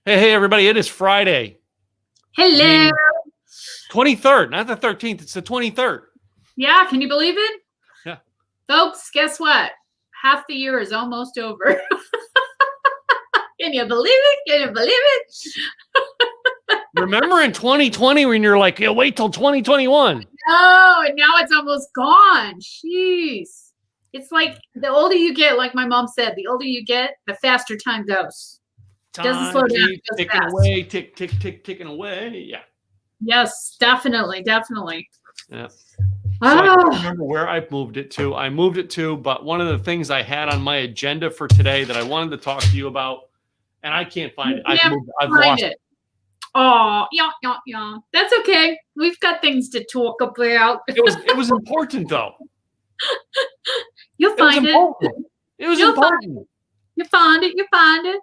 Hey, everybody. It is Friday. Hello. 23rd, not the 13th. It's the 23rd. Yeah, can you believe it? Yeah. Folks, guess what? Half the year is almost over. Can you believe it? Can you believe it? Remember in 2020 when you're like, yeah, wait till 2021. Oh, and now it's almost gone. Jeez. It's like the older you get, like my mom said, the older you get, the faster time goes. Doesn't slow down. Keeps ticking away, ticking away. Yeah. Yes, definitely. Yeah. So I don't remember where I moved it to. But one of the things I had on my agenda for today that I wanted to talk to you about, and I can't find it. I've lost it. Oh, yeah. That's okay. We've got things to talk about. It was important though. You'll find it. It was important. You find it.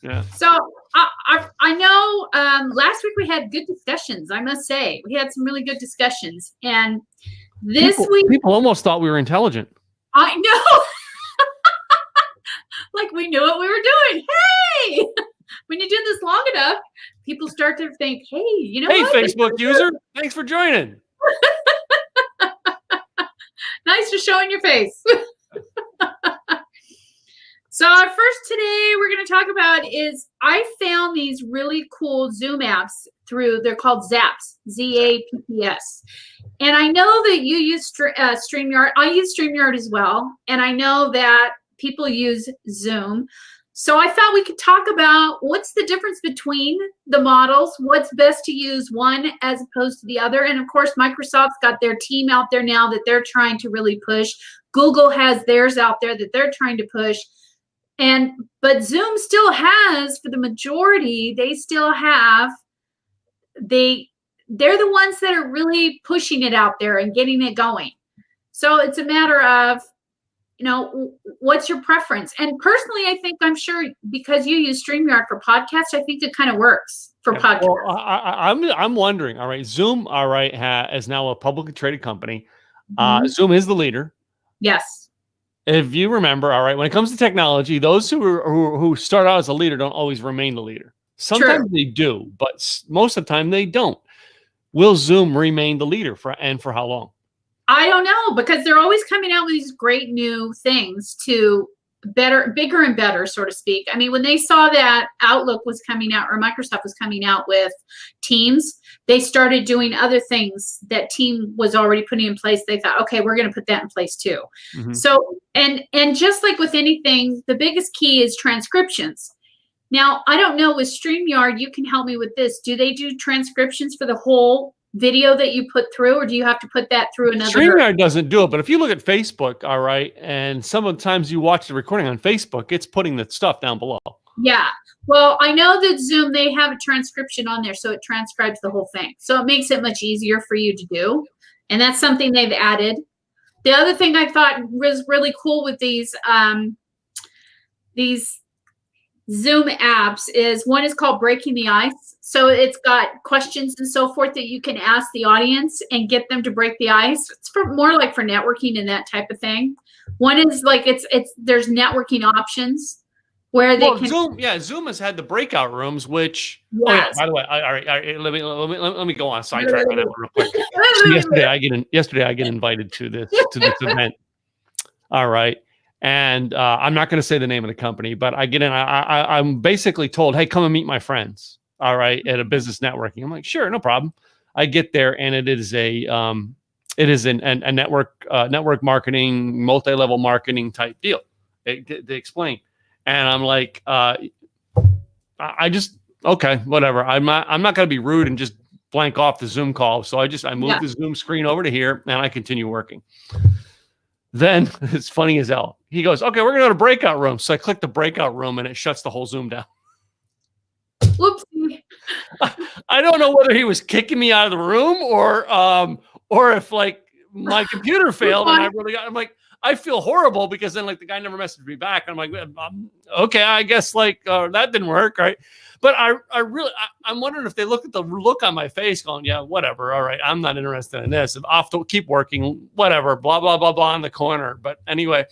Yeah. So I know last week we had good discussions, I must say. We had some really good discussions. And this week people almost thought we were intelligent. I know. Like we knew what we were doing. Hey, when you do this long enough, people start to think, hey, you know what? Hey, Facebook user, thanks for joining. Nice for showing your face. So our first today we're going to talk about is I found these really cool Zoom apps they're called Zaps, Z-A-P-P-S. And I know that you use StreamYard. I use StreamYard as well. And I know that people use Zoom. So I thought we could talk about what's the difference between the models, what's best to use one as opposed to the other. And of course, Microsoft's got their team out there now that they're trying to really push. Google has theirs out there that they're trying to push. But Zoom still has, for the majority, they're the ones that are really pushing it out there and getting it going. So it's a matter of, what's your preference? And personally, I'm sure because you use StreamYard for podcasts, I think it kind of works for podcasts. Well, I'm wondering, all right, Zoom, all right, is now a publicly traded company. Zoom is the leader. Yes. If you remember, all right, when it comes to technology, those who start out as a leader don't always remain the leader. Sometimes they do, but most of the time they don't. Will Zoom remain the leader for how long? I don't know, because they're always coming out with these great new things to bigger and better, so to speak. I mean, when they saw that Outlook was coming out or Microsoft was coming out with Teams, they started doing other things that Team was already putting in place. They thought, okay, we're going to put that in place too. Mm-hmm. So, and just like with anything, the biggest key is transcriptions. Now, I don't know, with StreamYard, you can help me with this. Do they do transcriptions for the whole video that you put through, or do you have to put that through another? StreamYard doesn't do it, but if you look at Facebook, all right, and some of the times you watch the recording on Facebook, it's putting the stuff down below. Yeah. Well, I know that Zoom, they have a transcription on there, so it transcribes the whole thing. So it makes it much easier for you to do. And that's something they've added. The other thing I thought was really cool with these Zoom apps is one is called Breaking the Ice. So it's got questions and so forth that you can ask the audience and get them to break the ice. It's more like for networking and that type of thing. One is like there's networking options where they can. Zoom has had the breakout rooms, which yes. By the way, all right, let me go on a sidetrack on that one real quick. So yesterday I get invited to this event. All right. And I'm not going to say the name of the company, but I get in. I'm basically told, hey, come and meet my friends. All right, at a business networking. I'm like, sure, no problem. I get there, and it is a network marketing, multi-level marketing type deal. They explain, and I'm like, I just okay, whatever. I'm not going to be rude and just blank off the Zoom call. So I moved the Zoom screen over to here, and I continue working. Then it's funny as hell. He goes, okay, we're going to go to breakout room. So I click the breakout room and it shuts the whole Zoom down. Whoopsie. I don't know whether he was kicking me out of the room or if like my computer failed and I'm like, I feel horrible because then like the guy never messaged me back. I'm like, okay, I guess like that didn't work. Right. But I'm wondering if they look at the look on my face going, yeah, whatever. All right. I'm not interested in this. I'll have to keep working, whatever, blah, blah, blah, blah in the corner. But anyway,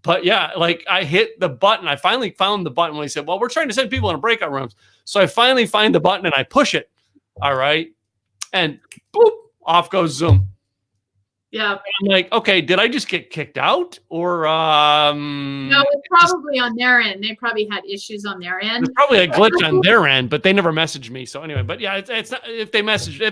But yeah, like I hit the button. I finally found the button when he said, well, we're trying to send people in breakout rooms. So I finally find the button and I push it. All right. And boop, off goes Zoom. Yeah. I'm like, okay, did I just get kicked out? Or no, it's probably on their end. They probably had issues on their end. There's probably a glitch on their end, but they never messaged me. So anyway, but yeah, it's not, if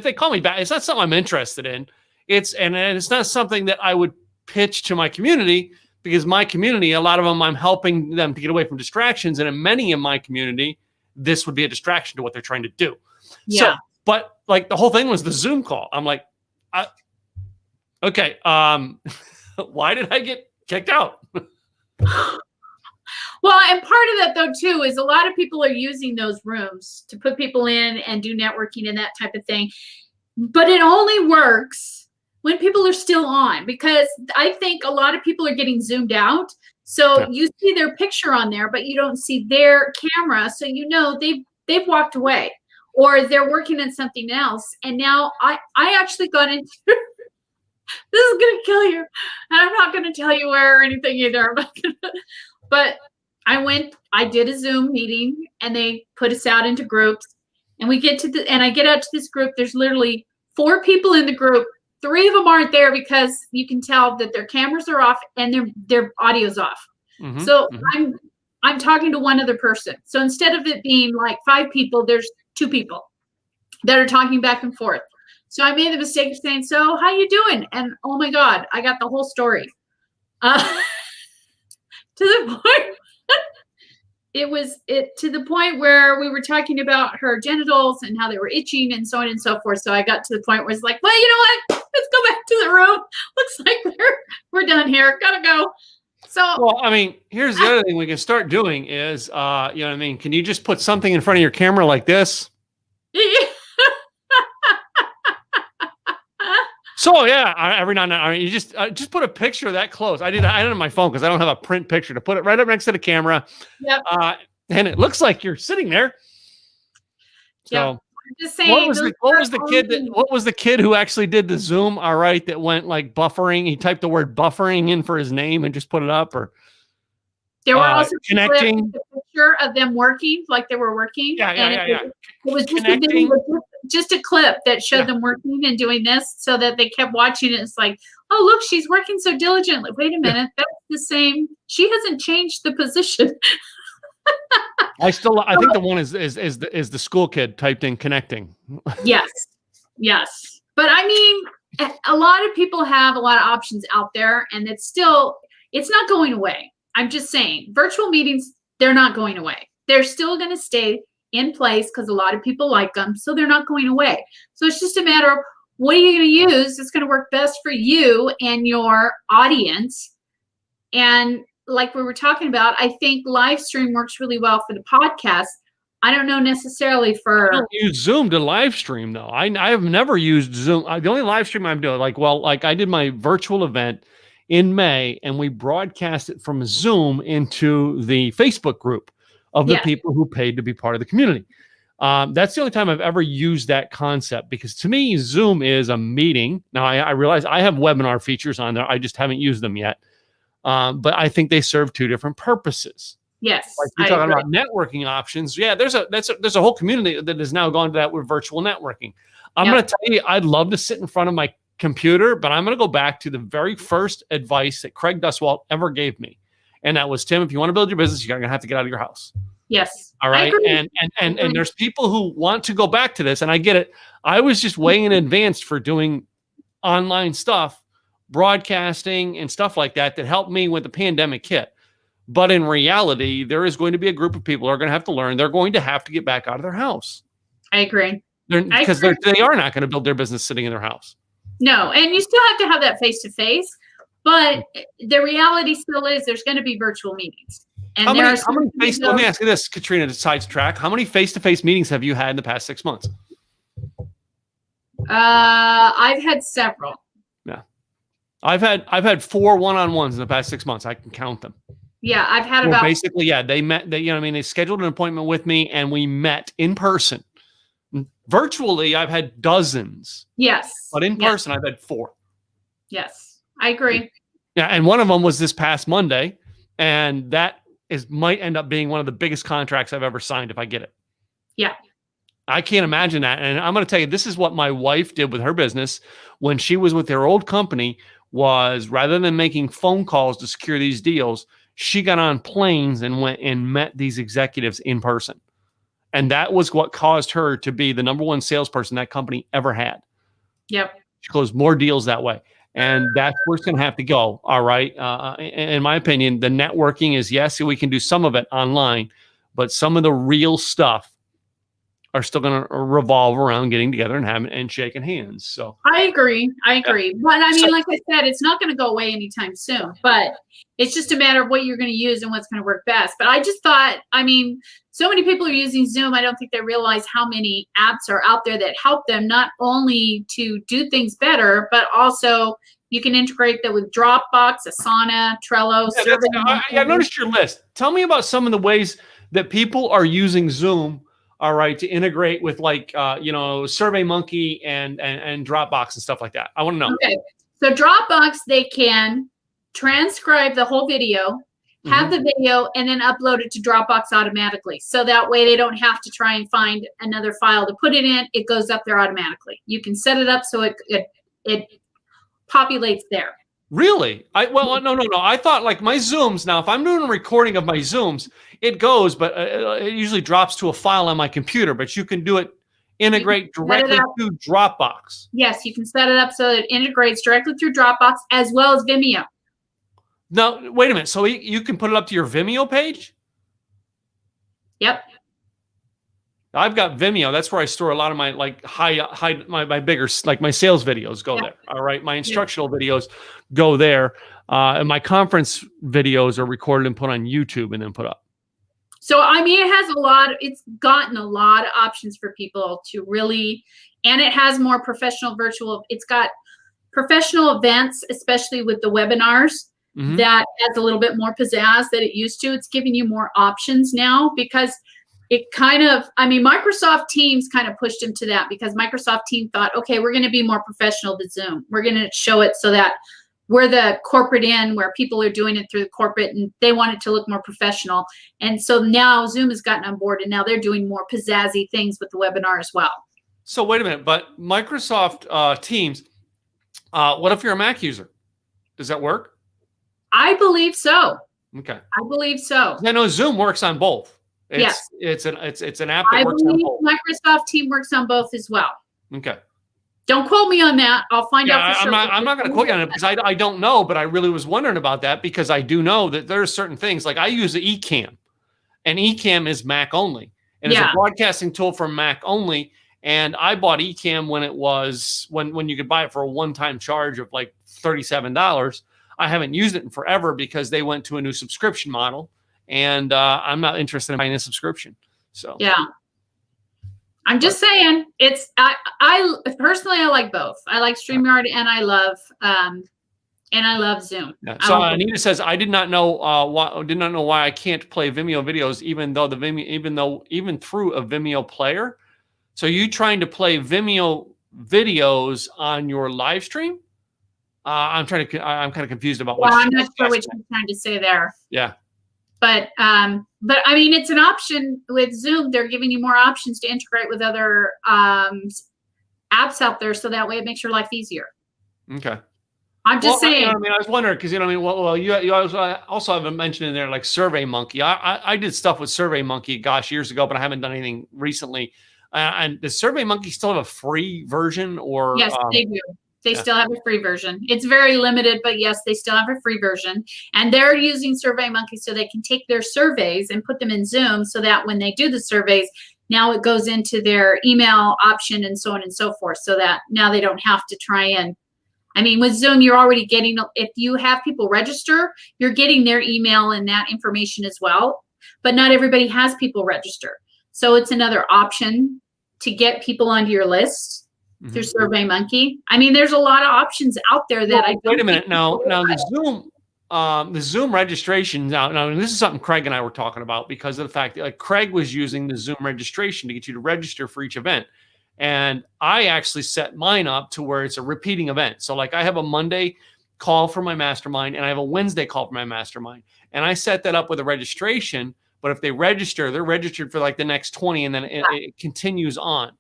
they call me back, it's not something I'm interested in. It's not something that I would pitch to my community, because my community, a lot of them, I'm helping them to get away from distractions. And in many in my community, this would be a distraction to what they're trying to do. Yeah. So, but like the whole thing was the Zoom call. I'm like, okay, why did I get kicked out? Well, and part of that though too is a lot of people are using those rooms to put people in and do networking and that type of thing. But it only works when people are still on, because I think a lot of people are getting zoomed out. So you see their picture on there, but you don't see their camera. So you know they've walked away, or they're working on something else. And now I actually got into this is gonna kill you, and I'm not gonna tell you where or anything either. But I did a Zoom meeting, and they put us out into groups, and I get out to this group. There's literally 4 people in the group. 3 of them aren't there because you can tell that their cameras are off and their audio's off. So I'm talking to one other person. So instead of it being like 5 people, there's 2 people that are talking back and forth. So I made the mistake of saying, so how you doing? And oh my God, I got the whole story. To the point, to the point where we were talking about her genitals and how they were itching and so on and so forth. So I got to the point where it's like, well, you know what? Let's go back to the room. Looks like we're done here. Gotta go. So, well, I mean, here's the other thing we can start doing is, you know what I mean? Can you just put something in front of your camera like this? So yeah, every now and then, I mean, you just put a picture that close. I did it on my phone because I don't have a print picture, to put it right up next to the camera. Yep. And it looks like you're sitting there. So yep. I'm just saying, what was the kid who actually did the Zoom? All right, that went like buffering. He typed the word buffering in for his name and just put it up. Or there were also connecting a picture of them working, like they were working. Yeah. It was just a clip that showed them working and doing this, so that they kept watching it. It's like, oh, look, she's working so diligently. Wait a minute, that's the same. She hasn't changed the position. I think the one is the school kid typed in connecting. Yes. But I mean, a lot of people have a lot of options out there, and it's not going away. I'm just saying, virtual meetings, they're not going away. They're still going to stay in place because a lot of people like them, so they're not going away. So it's just a matter of, what are you going to use that's going to work best for you and your audience? And like we were talking about, I think live stream works really well for the podcast. I don't know necessarily for. I don't use Zoom to live stream though. I have never used Zoom. The only live stream I'm doing, like I did my virtual event in May, and we broadcast it from Zoom into the Facebook group of the people who paid to be part of the community. That's the only time I've ever used that concept, because to me, Zoom is a meeting. Now I realize I have webinar features on there. I just haven't used them yet. But I think they serve 2 different purposes. Yes. Like you're talking about networking options. Yeah, there's a whole community that has now gone to that with virtual networking. I'm going to tell you, I'd love to sit in front of my computer, but I'm going to go back to the very first advice that Craig Duswalt ever gave me. And that was, Tim, if you want to build your business, you're going to have to get out of your house. Yes. All right. And there's people who want to go back to this, and I get it. I was just way in advance for doing online stuff, broadcasting and stuff like that helped me when the pandemic hit. But in reality, there is going to be a group of people who are going to have to learn. They're going to have to get back out of their house. I agree. Because they are not going to build their business sitting in their house. No, and you still have to have that face-to-face. But the reality still is there's going to be virtual meetings. And let me ask you this, Katrina, to sidetrack. How many face-to-face meetings have you had in the past 6 months? I've had several. Yeah. I've had 4 one-on-ones in the past 6 months. I can count them. Yeah, I've had about basically, they met, they scheduled an appointment with me and we met in person. Virtually, I've had dozens. Yes. But in person, I've had 4. Yes, I agree. Yeah, and one of them was this past Monday. And that might end up being one of the biggest contracts I've ever signed if I get it. Yeah. I can't imagine that. And I'm going to tell you, this is what my wife did with her business when she was with her old company, was rather than making phone calls to secure these deals, she got on planes and went and met these executives in person. And that was what caused her to be the number one salesperson that company ever had. Yep. She closed more deals that way. And that's where it's going to have to go. All right. In my opinion, the networking is, yes, we can do some of it online, but some of the real stuff are still going to revolve around getting together and having and shaking hands. So I agree. Yeah. But I mean, so, like I said, it's not going to go away anytime soon, but it's just a matter of what you're going to use and what's going to work best. But I just thought, I mean, so many people are using Zoom. I don't think they realize how many apps are out there that help them not only to do things better, but also you can integrate that with Dropbox, Asana, Trello. I noticed your list. Tell me about some of the ways that people are using Zoom, all right, to integrate with like, SurveyMonkey and Dropbox and stuff like that. I want to know. Okay. So Dropbox, they can transcribe the whole video, have the video, and then upload it to Dropbox automatically. So that way they don't have to try and find another file to put it in. It goes up there automatically. You can set it up so it populates there. Really? No. I thought like my Zooms, now if I'm doing a recording of my Zooms, it goes, but it usually drops to a file on my computer, but you can do it, integrate directly to Dropbox. Yes, you can set it up so it integrates directly through Dropbox as well as Vimeo. No, wait a minute. So you can put it up to your Vimeo page? Yep. I've got Vimeo. That's where I store a lot of my like my bigger, like my sales videos go there. All right. My instructional videos go there. And my conference videos are recorded and put on YouTube and then put up. So, I mean, it's gotten a lot of options for people to really, and it has more professional it's got professional events, especially with the webinars, that has a little bit more pizzazz than it used to. It's giving you more options now because it Microsoft Teams kind of pushed into that because Microsoft Teams thought, okay, we're going to be more professional than Zoom. We're going to show it so that we're the corporate end where people are doing it through the corporate and they want it to look more professional. And so now Zoom has gotten on board and now they're doing more pizzazzy things with the webinar as well. So wait a minute, but Microsoft Teams, what if you're a Mac user? Does that work? I believe so. Okay. I believe so. I know Zoom works on both. Yes. It's an app that works on both. Microsoft Teams works on both as well. Okay. Don't quote me on that. I'll find out for sure. I'm not going to quote you on it because I don't know, but I really was wondering about that because I do know that there are certain things. Like I use the Ecamm, and Ecamm is Mac only. And it's a broadcasting tool for Mac only. And I bought Ecamm when it was when you could buy it for a one-time charge of like $37. I haven't used it in forever because they went to a new subscription model, and I'm not interested in buying a subscription. So yeah. I'm just saying I personally like both. I like StreamYard and I love Zoom. Yeah. So Anita says I did not know why I can't play Vimeo videos even through a Vimeo player. So you trying to play Vimeo videos on your live stream? I'm kind of confused about what. Well, I'm not sure what you're trying to say there. Yeah. But I mean, it's an option with Zoom. They're giving you more options to integrate with other apps out there, so that way it makes your life easier. Okay. I'm just saying. I was wondering because you also haven't mentioned in there like SurveyMonkey. I did stuff with SurveyMonkey, years ago, but I haven't done anything recently. And does SurveyMonkey still have a free version or? Yes, they do. They still have a free version. It's very limited, but yes, they still have a free version. And they're using SurveyMonkey so they can take their surveys and put them in Zoom so that when they do the surveys, now it goes into their email option and so on and so forth, so that now they don't have to try and, with Zoom, you're already getting, if you have people register, you're getting their email and that information as well. But not everybody has people register. So it's another option to get people onto your list. Through SurveyMonkey. There's a lot of options out there that wait a minute. Now the Zoom registration. Now this is something Craig and I were talking about because of the fact that Craig was using the Zoom registration to get you to register for each event. And I actually set mine up to where it's a repeating event. So like I have a Monday call for my mastermind and I have a Wednesday call for my mastermind. And I set that up with a registration. But if they register, they're registered for like the next 20 and then it continues on.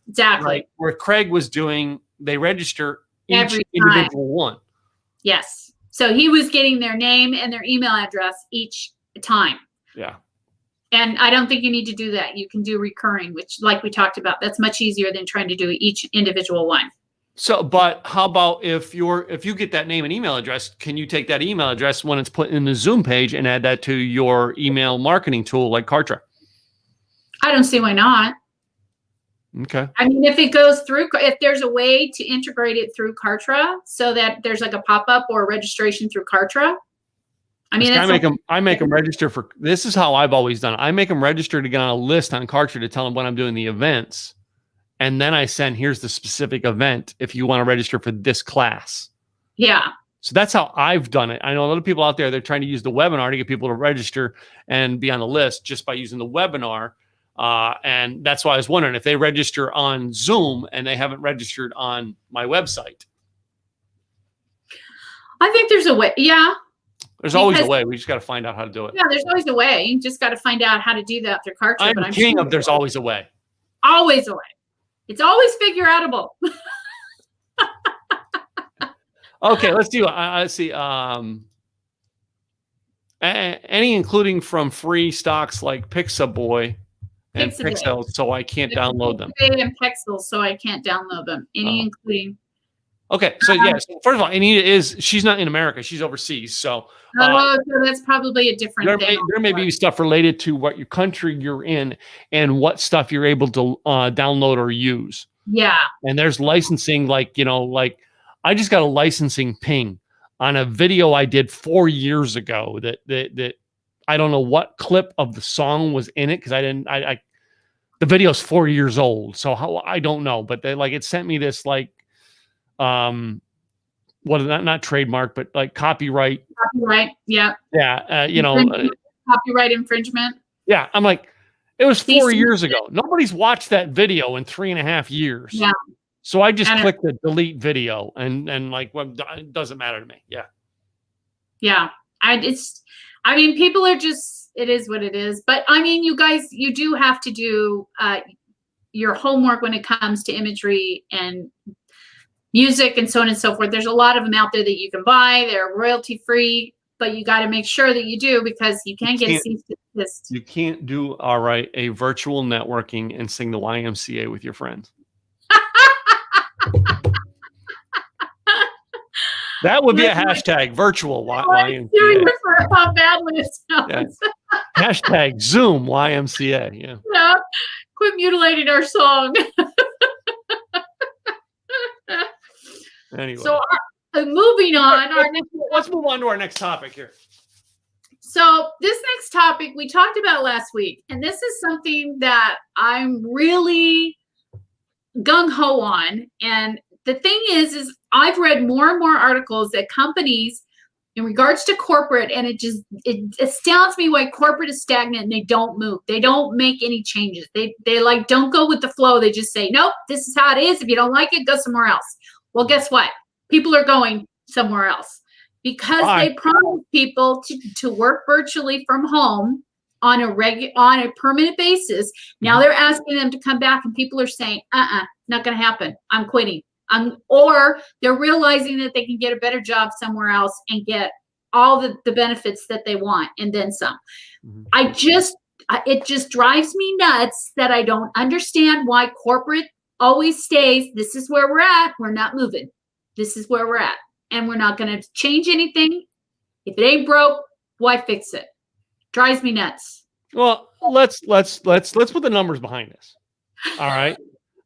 Exactly. Right? Where Craig was doing, they register each Every individual one. Yes. So he was getting their name and their email address each time. Yeah. And I don't think you need to do that. You can do recurring, which like we talked about, that's much easier than trying to do each individual one. So, but how about if you get that name and email address, can you take that email address when it's put in the Zoom page and add that to your email marketing tool like Kartra? I don't see why not. Okay. I mean, if it goes through, if there's a way to integrate it through Kartra so that there's like a pop-up or a registration through Kartra. I mean, I make them register for, this is how I've always done it. I make them register to get on a list on Kartra to tell them when I'm doing the events. And then I send, here's the specific event if you want to register for this class. Yeah. So that's how I've done it. I know a lot of people out there, they're trying to use the webinar to get people to register and be on the list just by using the webinar. And that's why I was wondering if they register on Zoom and they haven't registered on my website. I think there's a way. Yeah. There's always a way. We just got to find out how to do it. Yeah, there's always a way. You just got to find out how to do that through Kartra. I'm king of there's always a way. Always a way. It's always figure outable. Okay, let's do. Let's see. Any including from free stocks like Pixaboy and Pixels, so I can't download them. And Pixels, so I can't download them. Any including. Okay, so yes. First of all, Anita she's not in America; she's overseas. So, so that's probably a different thing. There may be stuff related to what your country you're in and what stuff you're able to download or use. Yeah. And there's licensing, like I just got a licensing ping on a video I did 4 years ago that I don't know what clip of the song was in it because the video's 4 years old, so how I don't know, but it sent me this not trademark, but like copyright, yeah, copyright infringement. Yeah, I'm like, it was 4 years ago. Nobody's watched that video in 3.5 years. Yeah. So I just clicked the delete video and it doesn't matter to me. Yeah. Yeah. People are just, it is what it is. But I mean, you guys, you do have to do your homework when it comes to imagery and music and so on and so forth. There's a lot of them out there that you can buy. They're royalty free, but you got to make sure that you do because you can't get a cease and desist. You can't do a virtual networking and sing the YMCA with your friends. That would be a hashtag virtual YMCA. For how badly it sounds. Yeah. Hashtag Zoom YMCA. Yeah. Yeah. Quit mutilating our song. Anyway. So moving on. Let's move on to our next topic here. So this next topic we talked about last week, and this is something that I'm really gung-ho on. And the thing is I've read more and more articles that companies in regards to corporate, and it astounds me why corporate is stagnant and they don't move. They don't make any changes. They don't go with the flow. They just say, nope, this is how it is. If you don't like it, go somewhere else. Well, guess what? People are going somewhere else because they promise people to work virtually from home on a permanent basis. Now they're asking them to come back and people are saying, not going to happen. I'm quitting. Or they're realizing that they can get a better job somewhere else and get all the benefits that they want and then some. It just drives me nuts that I don't understand why corporate always stays. This is where we're at. We're not moving. This is where we're at. And we're not going to change anything. If it ain't broke, why fix it? Drives me nuts. Well, let's put the numbers behind this. All right.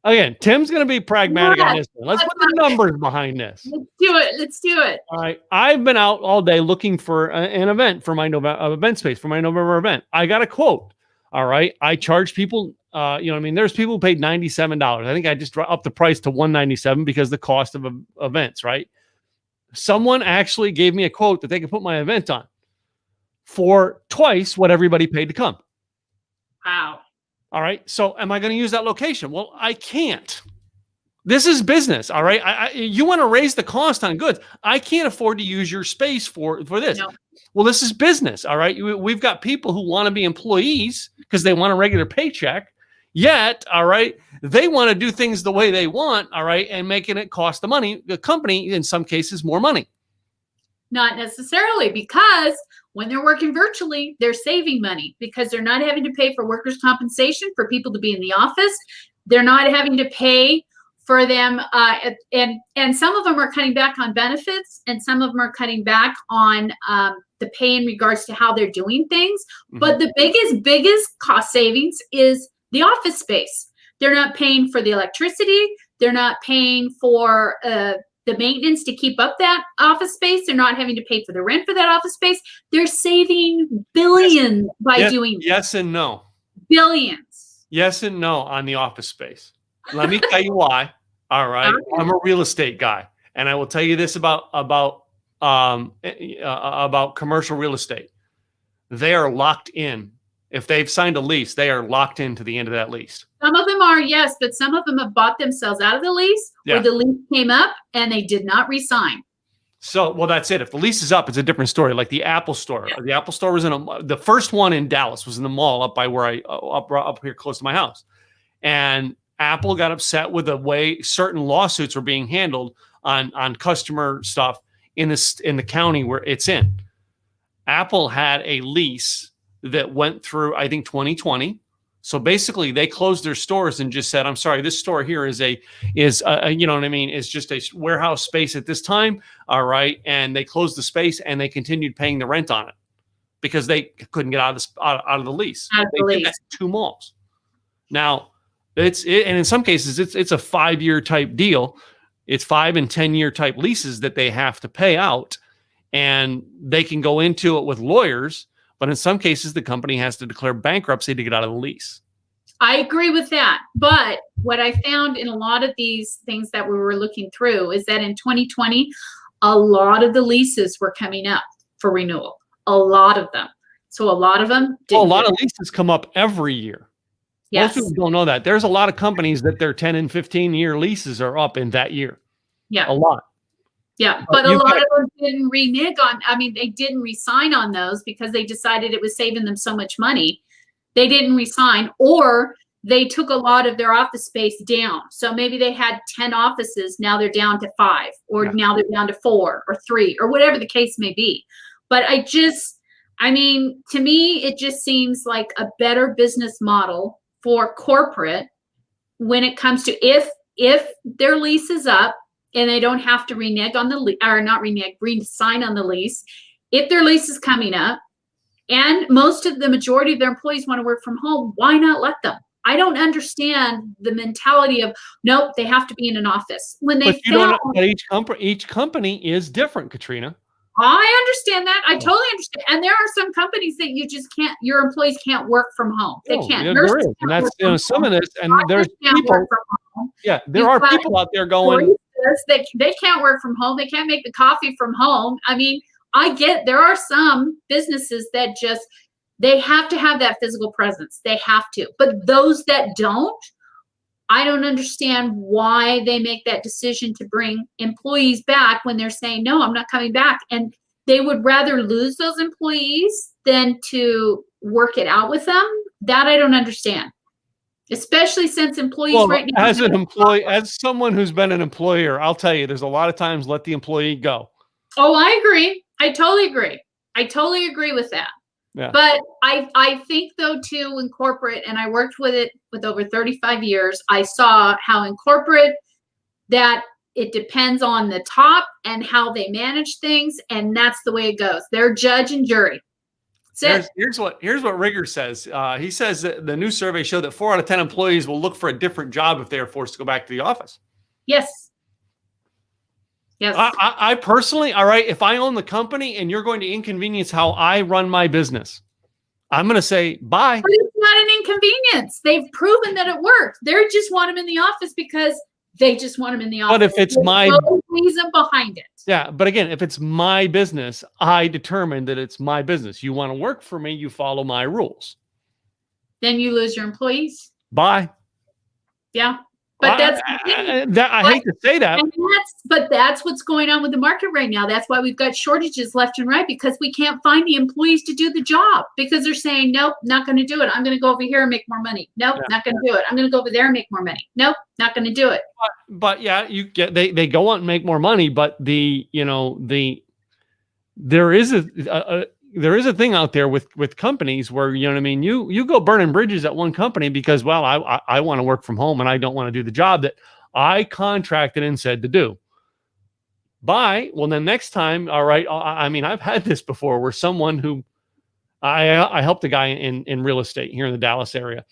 Again, Tim's going to be pragmatic on this one. Let's put the numbers behind this. Let's do it. All right. I've been out all day looking for an event for my event space for my November event. I got a quote. All right. I charge people, there's people who paid $97. I think I just upped the price to $197 because the cost of events, right? Someone actually gave me a quote that they could put my event on for twice what everybody paid to come. Wow. All right. So am I going to use that location? Well, I can't. This is business, all right? You want to raise the cost on goods. I can't afford to use your space for this. No. Well, this is business, all right? We've got people who want to be employees because they want a regular paycheck. Yet, all right, they want to do things the way they want, all right, and making it cost the company, in some cases, more money. Not necessarily, because when they're working virtually, they're saving money because they're not having to pay for workers' compensation for people to be in the office. They're not having to pay for them, and some of them are cutting back on benefits, and some of them are cutting back on the pay in regards to how they're doing things. Mm-hmm. But the biggest cost savings is the office space. They're not paying for the electricity. They're not paying for the maintenance to keep up that office space. They're not having to pay for the rent for that office space. They're saving billions by doing this. Yes and no. Billions. Yes and no on the office space. Let me tell you why. All right. Okay. I'm a real estate guy, and I will tell you this about commercial real estate. They are locked in. If they've signed a lease, they are locked into the end of that lease. Some of them are, yes, but some of them have bought themselves out of the lease, or the lease came up and they did not re-sign. So, well, that's it. If the lease is up, it's a different story. Like the Apple store. Yeah. The Apple store was the first one in Dallas was in the mall up by where up here close to my house. And Apple got upset with the way certain lawsuits were being handled on customer stuff in the county where it's in. Apple had a lease that went through, I think, 2020. So basically, they closed their stores and just said, "I'm sorry, this store here is you know what I mean? Is just a warehouse space at this time, all right." And they closed the space and they continued paying the rent on it because they couldn't get out of the lease. They did that 2 malls. Now, and in some cases, it's a 5-year type deal. It's 5 and 10-year type leases that they have to pay out, and they can go into it with lawyers. But in some cases, the company has to declare bankruptcy to get out of the lease. I agree with that. But what I found in a lot of these things that we were looking through is that in 2020, a lot of the leases were coming up for renewal. A lot of them. So a lot of them didn't. Well, a lot of leases come up every year. Yes. Most people don't know that. There's a lot of companies that their 10 and 15-year leases are up in that year. Yeah. A lot. Yeah, but a lot of them didn't renege on. I mean, they didn't re-sign on those because they decided it was saving them so much money. They didn't re-sign, or they took a lot of their office space down. So maybe they had 10 offices. Now they're down to 5, or now they're down to 4 or 3, or whatever the case may be. But I mean, to me, it just seems like a better business model for corporate when it comes to if their lease is up, and they don't have to renege on the lease, or not renege, re-sign on the lease. If their lease is coming up, and the majority of their employees want to work from home, why not let them? I don't understand the mentality of, nope, they have to be in an office. When they but each company is different, Katrina. I understand that. I totally understand. And there are some companies that you just can't, your employees can't work from home. They can't. There is. And that's, some of this, and there's people. Yeah, there are people out there going. They can't work from home. They can't make the coffee from home. I mean, there are some businesses that they have to have that physical presence. They have to. But those that don't, I don't understand why they make that decision to bring employees back when they're saying, no, I'm not coming back. And they would rather lose those employees than to work it out with them. That I don't understand. Especially since employees right now. As someone who's been an employer, I'll tell you, there's a lot of times let the employee go. Oh, I agree. I totally agree. I totally agree with that. Yeah. But I think though too in corporate, and I worked with it with over 35 years, I saw how in corporate that it depends on the top and how they manage things, and that's the way it goes. They're judge and jury. Here's what Rigger says. He says that the new survey showed that 4 out of 10 employees will look for a different job if they are forced to go back to the office. Yes. Yes. I personally, all right, if I own the company and you're going to inconvenience how I run my business, I'm going to say bye. But it's not an inconvenience. They've proven that it works. They just want them in the office because they just want them in the office. But if it's no reason behind it. Yeah, but again, if it's my business, I determine that it's my business. You want to work for me, you follow my rules. Then you lose your employees. Bye. Yeah. But that's I hate to say that. But that's what's going on with the market right now. That's why we've got shortages left and right, because we can't find the employees to do the job, because they're saying, nope, not going to do it. I'm going to go over here and make more money. Nope, not going to do it. I'm going to go over there and make more money. Nope, not going to do it. But yeah, you get they go out and make more money, but there is a thing out there with companies where, you know what I mean, you go burning bridges at one company because, well, I want to work from home and I don't want to do the job that I contracted and said to do. Well, then next time, all right. I mean, I've had this before where someone who I helped a guy in real estate here in the Dallas area.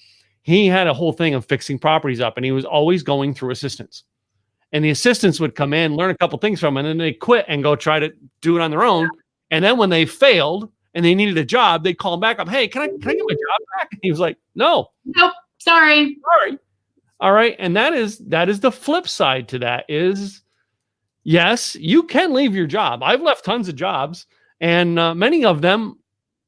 He had a whole thing of fixing properties up, and he was always going through assistants. And the assistants would come in, learn a couple things from him, and then they quit and go try to do it on their own. And then when they failed and they needed a job, they'd call him back up. Hey, can I get my job back? And he was like, no. Nope. Sorry. All right. And that is the flip side to that is, yes, you can leave your job. I've left tons of jobs, and many of them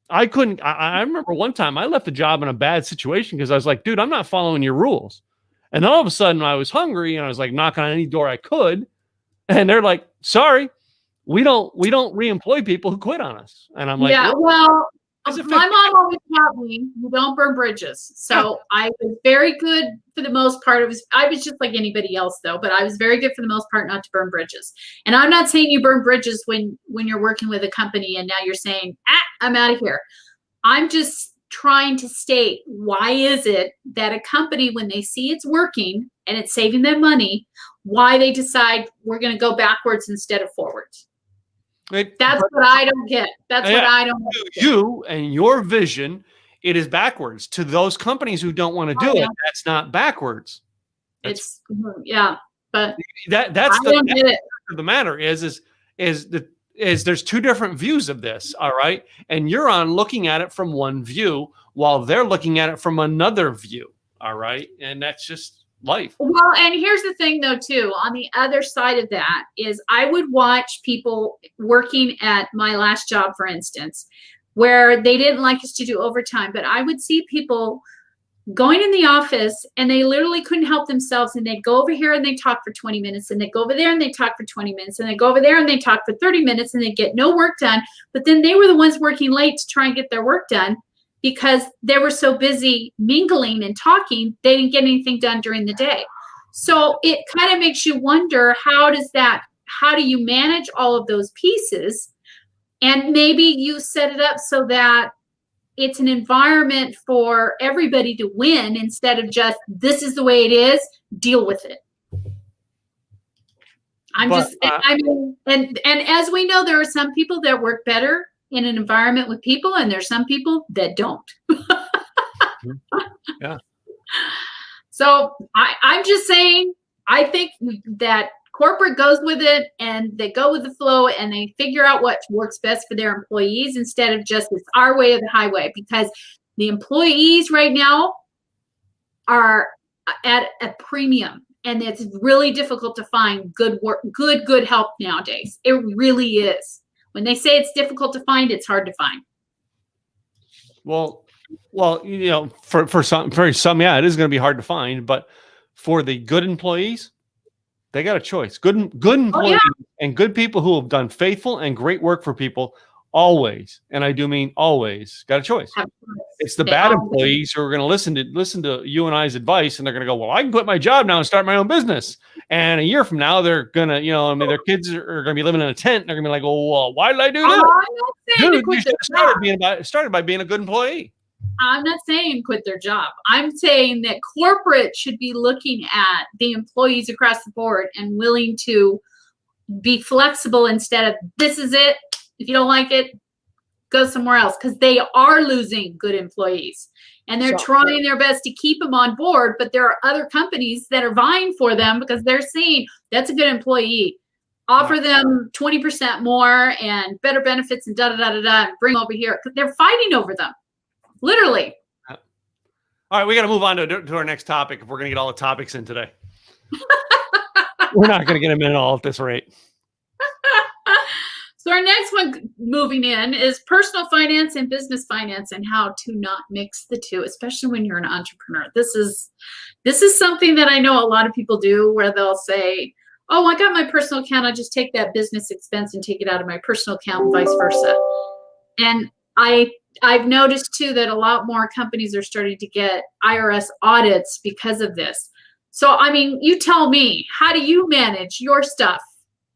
I couldn't. I remember one time I left a job in a bad situation because I was like, dude, I'm not following your rules. And then all of a sudden I was hungry and I was like knocking on any door I could. And they're like, sorry, we don't re-employ people who quit on us. And I'm like, yeah, well, my mom always taught me, you don't burn bridges. So I was very good for the most part. I was just like anybody else though, but I was very good for the most part not to burn bridges. And I'm not saying you burn bridges when you're working with a company and now you're saying, I'm out of here. I'm just trying to state, why is it that a company, when they see it's working and it's saving them money, why they decide we're going to go backwards instead of forwards? That's what I don't get. That's what I don't get. You and your vision, it is backwards. To those companies who don't want to do it, that's not backwards. It's but that's the matter is there's two different views of this, all right? And you're looking at it from one view while they're looking at it from another view, all right? And that's just life. Well, and here's the thing though too, on the other side of that is I would watch people working at my last job, for instance, where they didn't like us to do overtime, but I would see people going in the office and they literally couldn't help themselves, and they'd go over here and they talk for 20 minutes, and they go over there and they talk for 20 minutes, and they go over there and they talk for 30 minutes, and they get no work done. But then they were the ones working late to try and get their work done because they were so busy mingling and talking, they didn't get anything done during the day. So it kind of makes you wonder, how do you manage all of those pieces? And maybe you set it up so that it's an environment for everybody to win instead of just, this is the way it is, deal with it. And as we know, there are some people that work better in an environment with people, and there's some people that don't. Yeah. So I'm just saying, I think that corporate goes with it and they go with the flow and they figure out what works best for their employees instead of just it's our way or the highway, because the employees right now are at a premium, and it's really difficult to find good work, good help nowadays. It really is. When they say it's difficult to find, it's hard to find. Well, you know, for some, yeah, it is going to be hard to find, but for the good employees, they got a choice. Good employees and good people who have done faithful and great work for people always, and I do mean always, got a choice. It's the bad employees who are going to listen to you and I's advice, and they're going to go, well, I can quit my job now and start my own business. And a year from now, they're going to, their kids are going to be living in a tent. And they're going to be like, oh, well, why did I do this? Dude, you should have started by being a good employee. I'm not saying quit their job. I'm saying that corporate should be looking at the employees across the board and willing to be flexible instead of, this is it. If you don't like it, go somewhere else, because they are losing good employees and they're trying their best to keep them on board. But there are other companies that are vying for them because they're seeing that's a good employee. Offer them 20% more and better benefits and and bring them over here. They're fighting over them. Literally. All right, we got to move on to our next topic if we're going to get all the topics in today. We're not going to get them in all at this rate. So our next one moving in is personal finance and business finance and how to not mix the two, especially when you're an entrepreneur. This is something that I know a lot of people do where they'll say, oh, I got my personal account. I'll just take that business expense and take it out of my personal account and vice versa. And I've noticed too that a lot more companies are starting to get IRS audits because of this. So, I mean, you tell me, how do you manage your stuff?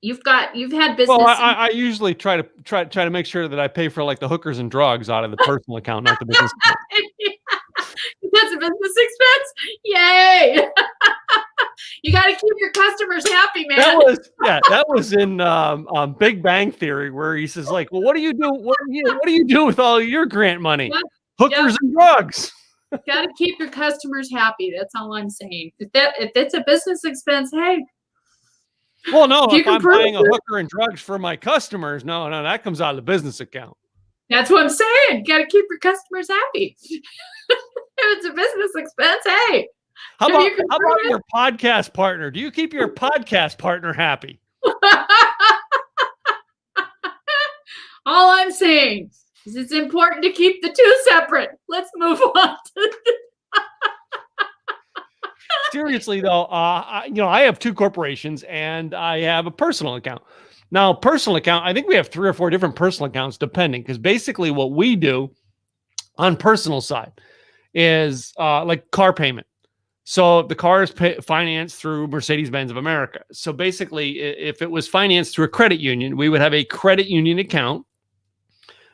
You've had business. Well, I usually try to make sure that I pay for like the hookers and drugs out of the personal account, not the business account. That's a business expense. Yay! You got to keep your customers happy, man. That was in Big Bang Theory, where he says like, well, what do you do? What do you do with all your grant money? Yep. Hookers and drugs. Got to keep your customers happy. That's all I'm saying. If it's a business expense, hey. Well, no, if I'm buying a hooker and drugs for my customers, no, that comes out of the business account. That's what I'm saying. Got to keep your customers happy. If it's a business expense, hey. How about your podcast partner? Do you keep your podcast partner happy? All I'm saying is it's important to keep the two separate. Let's move on. Seriously, though, I have 2 corporations and I have a personal account. Now, personal account, I think we have 3 or 4 different personal accounts, depending, because basically what we do on personal side is like car payment. So the car is financed through Mercedes-Benz of America. So basically, if it was financed through a credit union, we would have a credit union account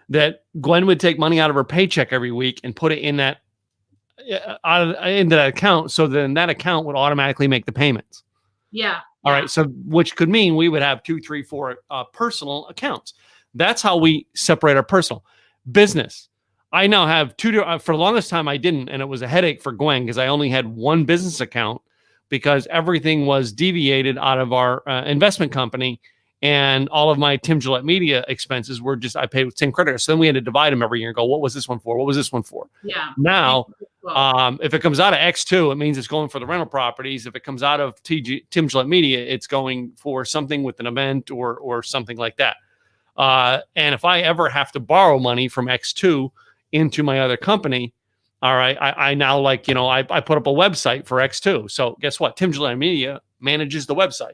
that Gwen would take money out of her paycheck every week and put it in that into that account. So then that account would automatically make the payments. Yeah. All right. So which could mean we would have 2, 3, 4 personal accounts. That's how we separate our personal. Business. I now have 2, for the longest time I didn't, and it was a headache for Gwen because I only had 1 business account because everything was deviated out of our investment company, and all of my Tim Gillette media expenses were just, I paid with same creditor. So then we had to divide them every year and go, what was this one for? What was this one for? Yeah. Now, if it comes out of X2, it means it's going for the rental properties. If it comes out of Tim Gillette media, it's going for something with an event or something like that. And if I ever have to borrow money from X2 into my other company, all right, I now I put up a website for X2. So guess what? Tim Gillette Media manages the website.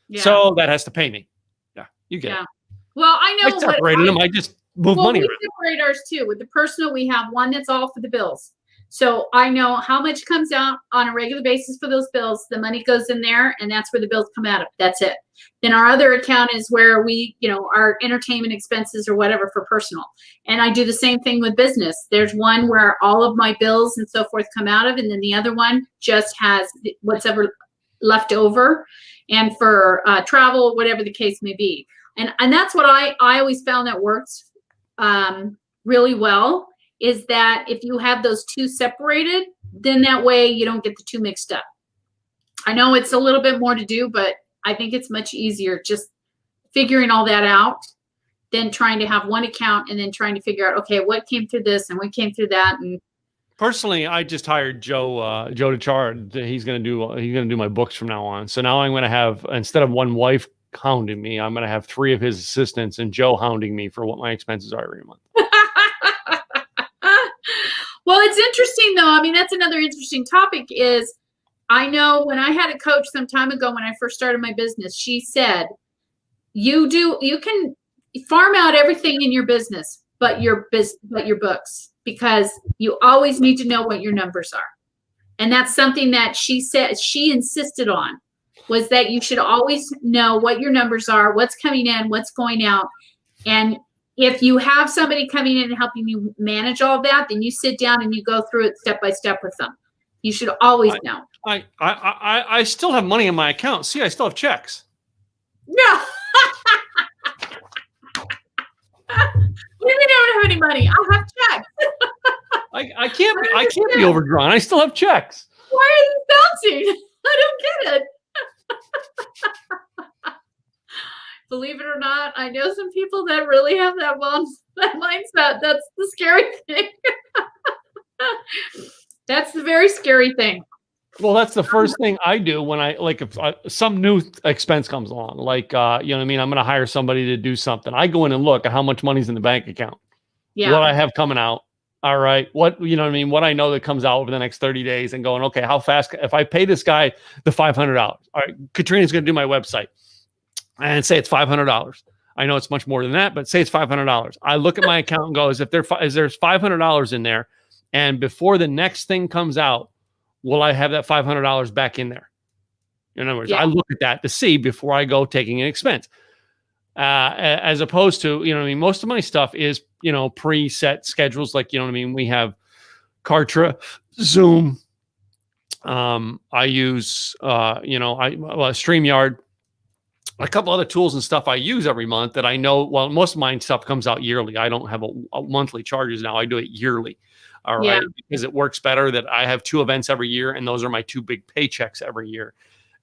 Yeah. So that has to pay me. Yeah, you get it. Well, I know. I separated them. I just move money around. We separate ours too. With the personal, we have one that's all for the bills. So I know how much comes out on a regular basis for those bills. The money goes in there, and that's where the bills come out of. That's it. Then our other account is where we, our entertainment expenses or whatever for personal. And I do the same thing with business. There's one where all of my bills and so forth come out of, and then the other one just has whatever left over, and for travel, whatever the case may be. And that's what I always found that works really well, is that if you have those 2 separated, then that way you don't get the 2 mixed up. I know it's a little bit more to do, but I think it's much easier just figuring all that out than trying to have one account and then trying to figure out, okay, what came through this and what came through that. And personally, I just hired Joe DeChard. He's going to do my books from now on. So now I'm going to have, instead of one wife hounding me, I'm going to have 3 of his assistants and Joe hounding me for what my expenses are every month. Well, it's interesting though. I mean, that's another interesting topic is, I know when I had a coach some time ago when I first started my business, she said, you can farm out everything in your business, but your books, because you always need to know what your numbers are. And that's something that she said, she insisted on, was that you should always know what your numbers are, what's coming in, what's going out. And if you have somebody coming in and helping you manage all of that, then you sit down and you go through it step by step with them. You should always know. I still have money in my account. See, I still have checks. No. We don't have any money. I have checks. I can't be overdrawn. I still have checks. Why are you bouncing? I don't get it. Believe it or not, I know some people that really have that mindset. That's the scary thing. That's the very scary thing. Well, that's the first thing I do when if some new expense comes along, you know what I mean? I'm going to hire somebody to do something. I go in and look at how much money's in the bank account, what I have coming out. All right. What, you know what I mean? What I know that comes out over the next 30 days and going, okay, how fast, if I pay this guy the $500, all right, Katrina's going to do my website and say it's $500. I know it's much more than that, but say it's $500. I look at my account and go, there's $500 in there, and before the next thing comes out, will I have that $500 back in there? In other words, I look at that to see before I go taking an expense. As opposed to, you know what I mean? Most of my stuff is, you know, preset schedules. Like, you know what I mean? We have Kartra, Zoom. I use, StreamYard, a couple other tools and stuff I use every month that I know. Well, most of my stuff comes out yearly. I don't have a monthly charges now. I do it yearly. All right. Because it works better that I have 2 events every year, and those are my 2 big paychecks every year.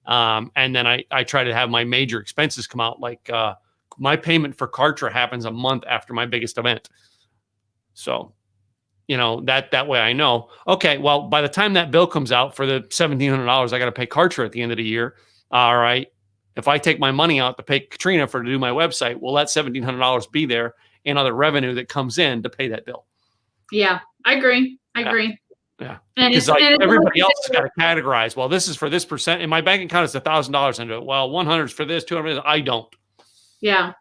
And then I try to have my major expenses come out. Like my payment for Kartra happens a month after my biggest event. So, you know, that way I know, okay, well, by the time that bill comes out for the $1,700, I got to pay Kartra at the end of the year. All right. If I take my money out to pay Katrina to do my website, will that $1,700 be there in other revenue that comes in to pay that bill? Yeah, I agree. Yeah. And because everybody else has got to categorize. Well, this is for this percent. In my bank account, it's $1,000 into it. Well, 100 is for this, 200. I don't. Yeah.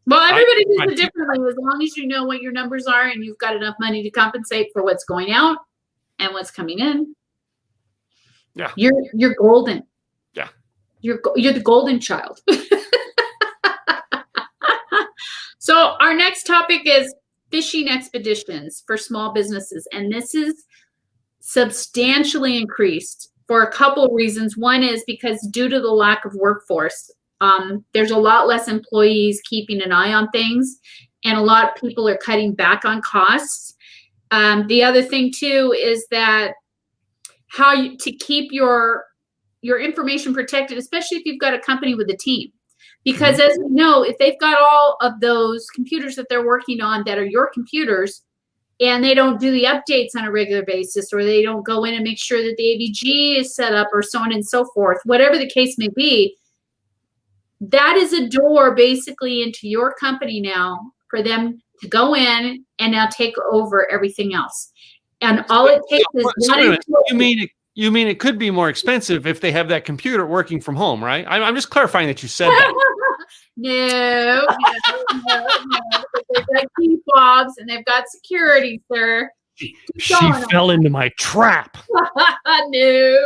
Well, everybody does it differently. As long as you know what your numbers are and you've got enough money to compensate for what's going out and what's coming in. Yeah. You're golden. Yeah. You're the golden child. So our next topic is fishing expeditions for small businesses, and this is substantially increased for a couple of reasons. One is because due to the lack of workforce, there's a lot less employees keeping an eye on things, and a lot of people are cutting back on costs. The other thing too is that to keep your information protected, especially if you've got a company with a team. Because as we know, if they've got all of those computers that they're working on that are your computers, and they don't do the updates on a regular basis, or they don't go in and make sure that the AVG is set up, or so on and so forth, whatever the case may be, that is a door basically into your company now for them to go in and now take over everything else. And all it takes is one. You mean it could be more expensive if they have that computer working from home, right? I'm just clarifying that you said that. No. They've got key fobs and they've got security, sir. She fell into my trap. No.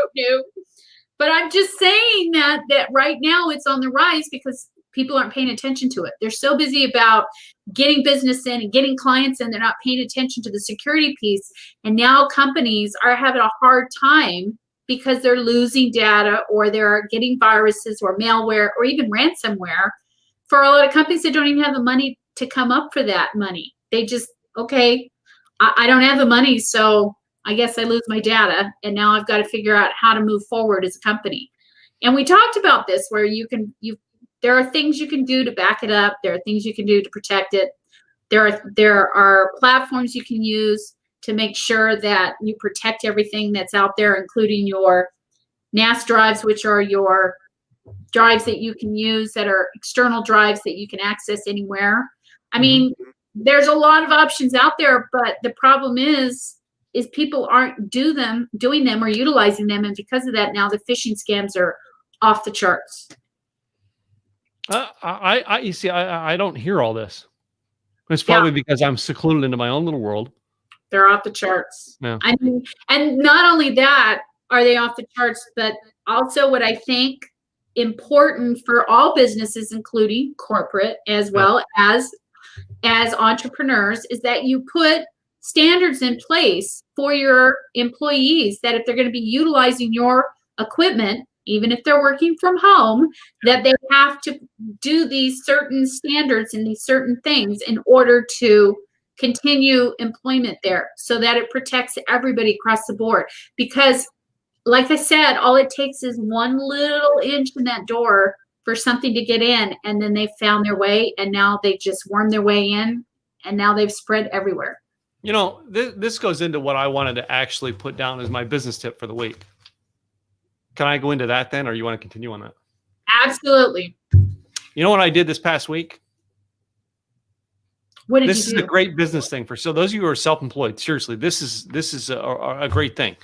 But I'm just saying that right now it's on the rise because people aren't paying attention to it. They're so busy about getting business in and getting clients in, they're not paying attention to the security piece. And now companies are having a hard time because they're losing data, or they're getting viruses or malware or even ransomware. For a lot of companies, they don't even have the money to come up for that money. They just, okay, I don't have the money, so I guess I lose my data, and now I've got to figure out how to move forward as a company. And we talked about this where there are things you can do to back it up. There are things you can do to protect it. There are platforms you can use to make sure that you protect everything that's out there, including your NAS drives, which are your drives that you can use that are external drives that you can access anywhere. I mean, there's a lot of options out there, but the problem is people aren't doing them or utilizing them, and because of that, now the phishing scams are off the charts. You see, I don't hear all this. It's probably because I'm secluded into my own little world. They're off the charts. Yeah. I mean, and not only that are they off the charts, but also what I think important for all businesses, including corporate as well as entrepreneurs, is that you put standards in place for your employees that if they're going to be utilizing your equipment, even if they're working from home, that they have to do these certain standards and these certain things in order to continue employment there, so that it protects everybody across the board. Because like I said, all it takes is one little inch in that door for something to get in, and then they've found their way, and now they just wormed their way in, and now they've spread everywhere. You know, this goes into what I wanted to actually put down as my business tip for the week. Can I go into that then, or you want to continue on that? Absolutely. You know what I did this past week? What did This you is do? a great business thing for those of you who are self-employed. Seriously, this is a great thing.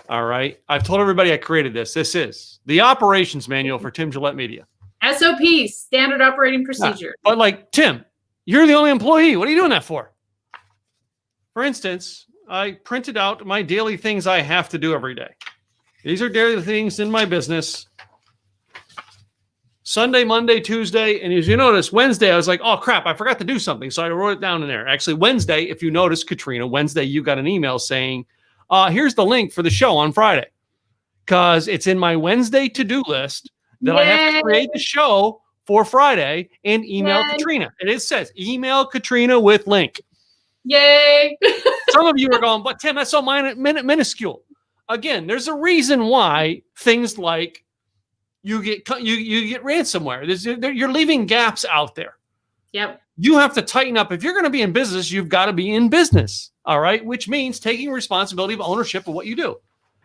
All right. I've told everybody I created this. This is the operations manual for Tim Gillette Media. SOP, standard operating procedure. Yeah. But like, Tim, you're the only employee. What are you doing that for? For instance, I printed out my daily things I have to do every day. These are daily things in my business. Sunday, Monday, Tuesday, and as you notice, Wednesday, I was like, oh, crap, I forgot to do something. So I wrote it down in there. Actually, Wednesday, if you notice, Katrina, Wednesday, you got an email saying, here's the link for the show on Friday. Because it's in my Wednesday to-do list that I have to create the show for Friday and email Katrina. And it says, email Katrina with link. Yay. Some of you are going, but Tim, that's so minuscule. Again, there's a reason why things like you get ransomware. You're leaving gaps out there. Yep. You have to tighten up. If you're going to be in business, you've got to be in business. All right. Which means taking responsibility of ownership of what you do.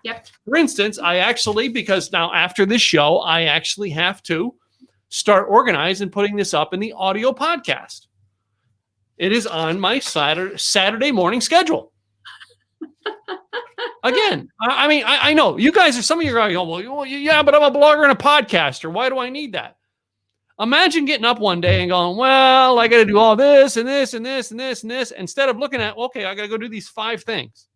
Yep. For instance, because now after this show, I actually have to start organizing and putting this up in the audio podcast. It is on my Saturday morning schedule. Again, I know you guys are, some of you are going, well, yeah, but I'm a blogger and a podcaster. Why do I need that? Imagine getting up one day and going, well, I got to do all this and this and this and this and this, instead of looking at, okay, I got to go do these 5 things.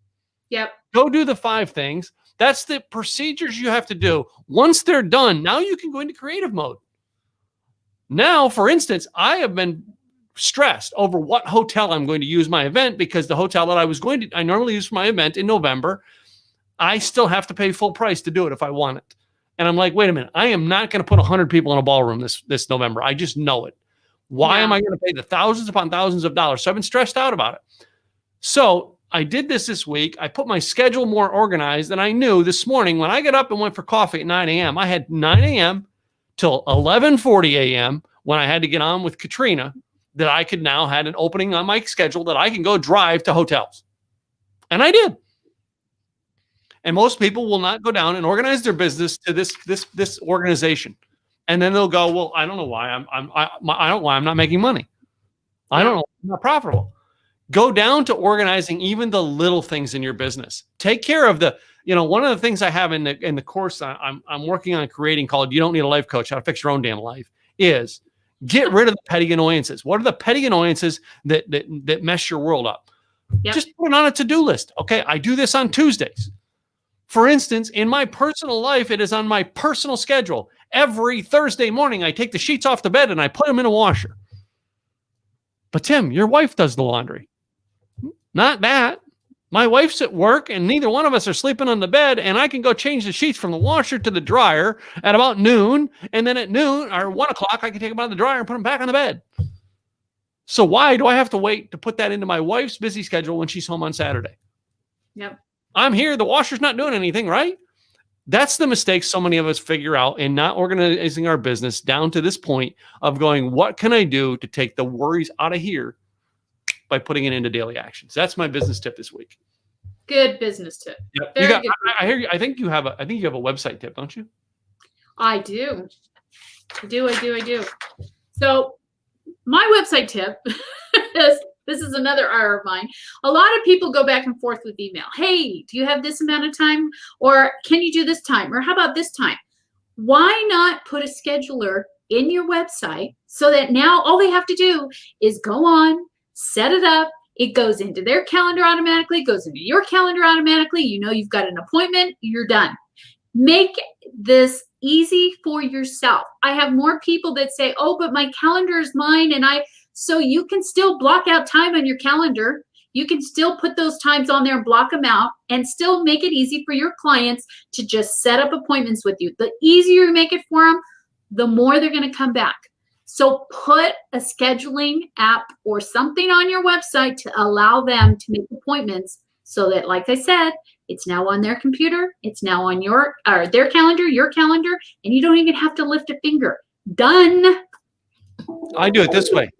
Yep. Go do the 5 things. That's the procedures you have to do. Once they're done, now you can go into creative mode. Now, for instance, I have been stressed over what hotel I'm going to use my event, because the hotel that I normally use for my event in November, I still have to pay full price to do it if I want it. And I'm like, wait a minute, I am not going to put 100 people in a ballroom this November. I just know it. Why am I going to pay the thousands upon thousands of dollars? So I've been stressed out about it. So I did this week. I put my schedule more organized, and I knew this morning when I got up and went for coffee at 9 a.m., I had 9 a.m. till 11:40 a.m. when I had to get on with Katrina, that I could now had an opening on my schedule that I can go drive to hotels. And I did. And most people will not go down and organize their business to this organization. And then they'll go, well, I don't know why I'm not making money. I don't know. I'm not profitable. Go down to organizing even the little things in your business. Take care of one of the things I have in the course I'm working on creating, called You Don't Need a Life Coach, How to Fix Your Own Damn Life, is get rid of the petty annoyances. What are the petty annoyances that mess your world up? Yep. Just put it on a to-do list. Okay, I do this on Tuesdays. For instance, in my personal life, it is on my personal schedule. Every Thursday morning, I take the sheets off the bed and I put them in a washer. But Tim, your wife does the laundry. Not that. My wife's at work and neither one of us are sleeping on the bed, and I can go change the sheets from the washer to the dryer at about noon. And then at noon or 1 o'clock, I can take them out of the dryer and put them back on the bed. So why do I have to wait to put that into my wife's busy schedule when she's home on Saturday? Yep. I'm here. The washer's not doing anything, right? That's the mistake so many of us figure out in not organizing our business down to this point of going, what can I do to take the worries out of here by putting it into daily actions? That's my business tip this week. Good business tip. Yep. Good. I hear you. I think you have a website tip, don't you? I do. I do. So my website tip is, this is another R of mine. A lot of people go back and forth with email. Hey, do you have this amount of time? Or can you do this time? Or how about this time? Why not put a scheduler in your website so that now all they have to do is go on, set it up. It goes into their calendar automatically, goes into your calendar automatically. You know you've got an appointment, you're done. Make this easy for yourself. I have more people that say, oh, but my calendar is mine, so you can still block out time on your calendar. You can still put those times on there and block them out and still make it easy for your clients to just set up appointments with you. The easier you make it for them, the more they're going to come back. So put a scheduling app or something on your website to allow them to make appointments so that, like I said, it's now on their computer. It's now on their calendar, your calendar, and you don't even have to lift a finger. Done. I do it this way.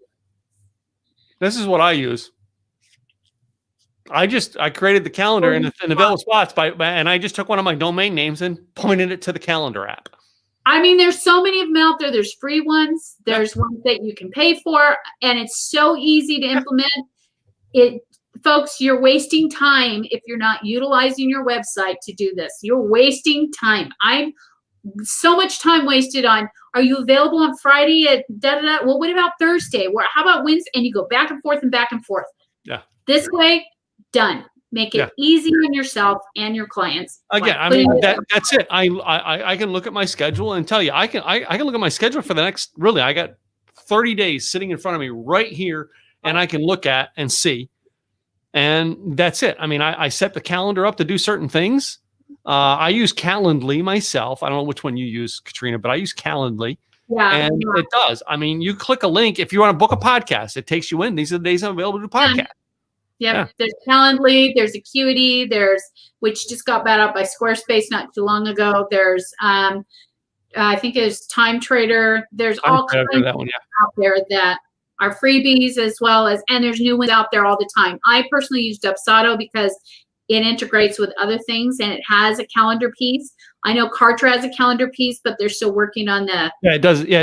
This is what I use. I created the calendar in the available spots and I just took one of my domain names and pointed it to the calendar app. I mean, there's so many of them out there. There's free ones. There's ones that you can pay for, and it's so easy to implement. Folks, you're wasting time if you're not utilizing your website to do this. You're wasting time. I'm so much time wasted on, are you available on Friday at da-da-da? Well, what about Thursday? How about Wednesday? And you go back and forth and back and forth. Yeah. This way, done. Make it easy on yourself and your clients. Again, I mean, that's it. I can look at my schedule and tell you, I can look at my schedule for the next, really, I got 30 days sitting in front of me right here, and I can look at and see. And that's it. I mean, I set the calendar up to do certain things. I use Calendly myself. I don't know which one you use, Katrina, but I use Calendly. Yeah. And it does. I mean, you click a link. If you want to book a podcast, it takes you in. These are the days I'm available to do podcast. Yeah. There's Calendly, there's Acuity, which just got bought out by Squarespace not too long ago. There's, I think it's Time Trader. There's all kinds of out there that are freebies as well as, and there's new ones out there all the time. I personally use Dubsado because it integrates with other things and it has a calendar piece. I know Kartra has a calendar piece, but they're still working on the. Yeah, it does. Yeah,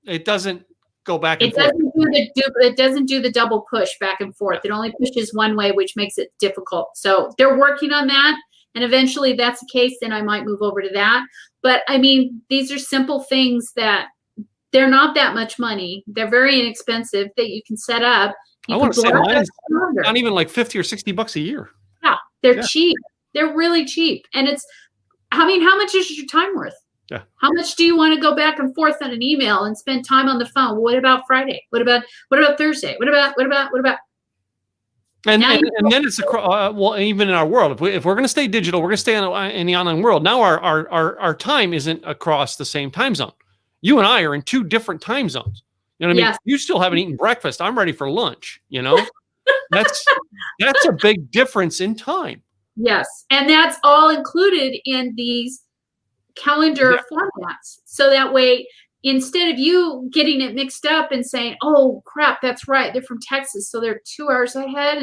it doesn't go back and forth. It doesn't do the double push back and forth. It only pushes one way, which makes it difficult. So they're working on that. And eventually if that's the case, then I might move over to that. But I mean, these are simple things that they're not that much money. They're very inexpensive that you can set up. I want to say mine's not even like 50 or 60 bucks a year. Yeah, they're cheap. They're really cheap. And how much is your time worth? Yeah. How much do you want to go back and forth on an email and spend time on the phone? What about Friday? What about Thursday? What about? And then it's well, even in our world, if we're going to stay digital, we're going to stay in the online world. Now our time isn't across the same time zone. You and I are in 2 different time zones. You know what I mean? Yes. You still haven't eaten breakfast. I'm ready for lunch. You know, that's a big difference in time. Yes, and that's all included in these calendar formats. So that way, instead of you getting it mixed up and saying, "Oh crap, that's right, they're from Texas, so they're 2 hours ahead,"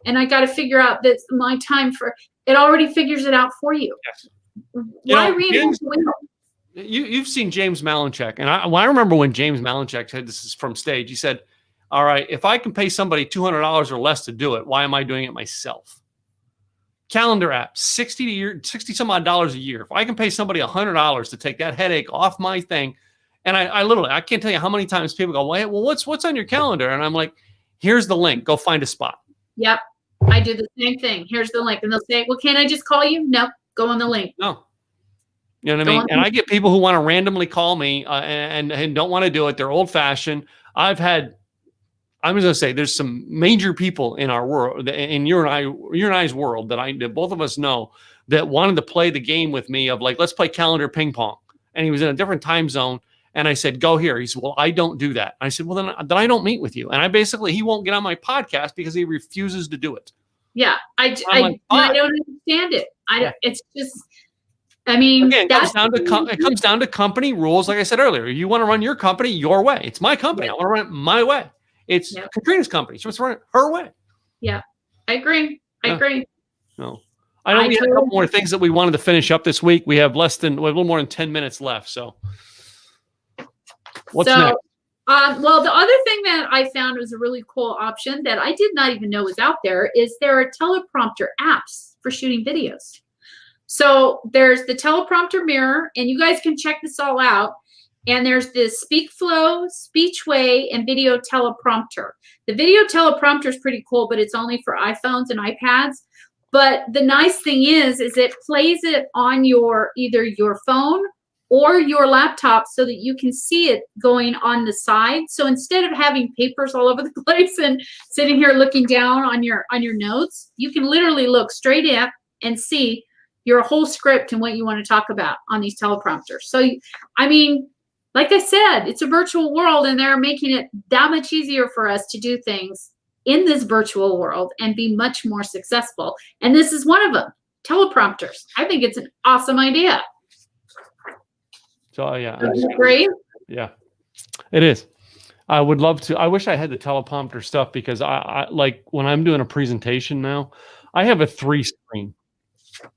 and I got to figure out that my time for it already figures it out for you. Yes. Why reinvent the wheel? You've seen James Malinchak, and I remember when James Malinchak said this is from stage. He said, "All right, if I can pay somebody $200 or less to do it, why am I doing it myself?" Calendar app, $60 some odd dollars a year. If I can pay somebody $100 to take that headache off my thing, and I literally can't tell you how many times people go, "Well, what's on your calendar?" And I'm like, "Here's the link. Go find a spot." Yep, I do the same thing. Here's the link, and they'll say, "Well, can't I just call you?" No, go on the link. No. You know what I mean? And I get people who want to randomly call me and don't want to do it. They're old fashioned. I'm just going to say there's some major people in our world, in your and I's world that both of us know that wanted to play the game with me of like, let's play calendar ping pong. And he was in a different time zone. And I said, go here. He said, well, I don't do that. I said, well, then I don't meet with you. And he won't get on my podcast because he refuses to do it. Yeah. I don't understand it. It's just, I mean, again, it comes down to company rules. Like I said earlier, you want to run your company your way. It's my company. I want to run it my way. It's Katrina's company. She wants to run it her way. Yeah, I agree. No, I know we had a couple more things that we wanted to finish up this week. We have a little more than 10 minutes left. So what's next? Well, the other thing that I found was a really cool option that I did not even know was out there is there are teleprompter apps for shooting videos. So there's the teleprompter mirror, and you guys can check this all out. And there's this SpeakFlow, Speechway, and video teleprompter. The video teleprompter is pretty cool, but it's only for iPhones and iPads. But the nice thing is it plays it on either your phone or your laptop so that you can see it going on the side. So instead of having papers all over the place and sitting here looking down on your notes, you can literally look straight at and see your whole script and what you want to talk about on these teleprompters. So, I mean, like I said, it's a virtual world, and they're making it that much easier for us to do things in this virtual world and be much more successful. And this is one of them, teleprompters. I think it's an awesome idea. So, yeah. Great. Yeah, it is. I would love to. I wish I had the teleprompter stuff because I like when I'm doing a presentation now, I have a 3-screen,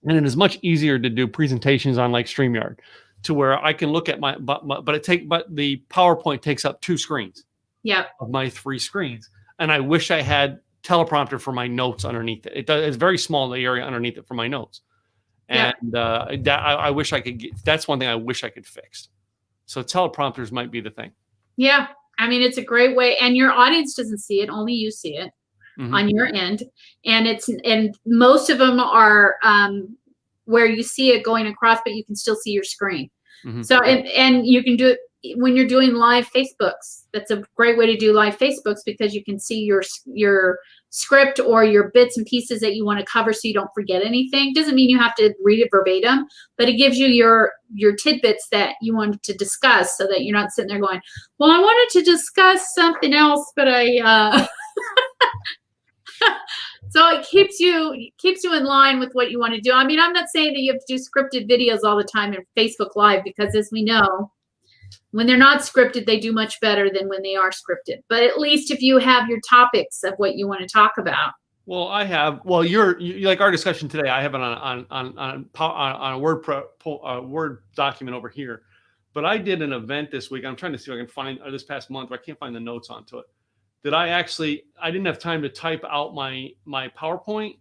and it is much easier to do presentations on like StreamYard to where I can look at but the PowerPoint takes up 2 screens. Yep. Of my 3 screens, and I wish I had teleprompter for my notes underneath it. It's very small, the area underneath it for my notes, and I wish I could get. That's one thing I wish I could fix. So teleprompters might be the thing. Yeah, I mean, it's a great way, and your audience doesn't see it; only you see it on your end. And most of them are where you see it going across, but you can still see your screen. So and you can do it when you're doing live Facebooks. That's a great way to do live Facebooks because you can see your script or your bits and pieces that you want to cover so you don't forget anything. Doesn't mean you have to read it verbatim, but it gives you your tidbits that you wanted to discuss so that you're not sitting there going, well, I wanted to discuss something else, but I so it keeps you in line with what you want to do. I mean, I'm not saying that you have to do scripted videos all the time in Facebook Live because, as we know, when they're not scripted, they do much better than when they are scripted. But at least if you have your topics of what you want to talk about. Well, I have. Well, you're like our discussion today. I have it on a Word document over here. But I did an event this week. I'm trying to see if I can find this past month, but I can't find the notes onto it. I didn't have time to type out my PowerPoint,